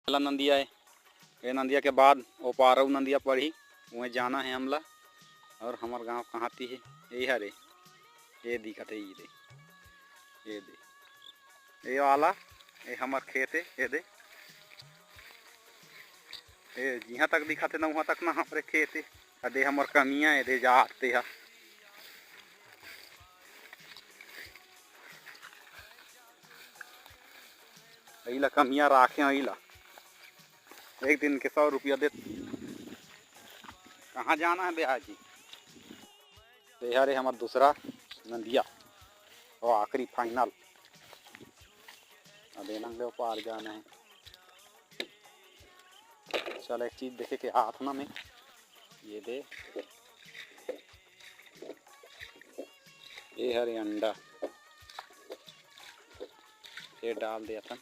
पहला नंदिया है, ये नंदिया के बाद वो पारऊ नंदिया पड़ी, वहीं जाना है हमला। और हमार गांव कहाँ थी है, ये हरे ये दिखत है, ये दे ये वाला, ये हमार खेत है, ये दे ये जहाँ तक दिखत है ना वहाँ तक ना हमारे खेत है। अदे हमार कमियाँ है, दे जाते है अला कमियाँ राखे अला एक दिन के 100 रुपया दे। कहाँ जाना है ब्याह जी? बेहारे हमारा दूसरा नंदिया और आखिरी फाइनल। अब नंगे पार जाना है। चल एक चीज देखे के हाथ ना में, ये दे ये हरे अंडा ये डाल दिया था।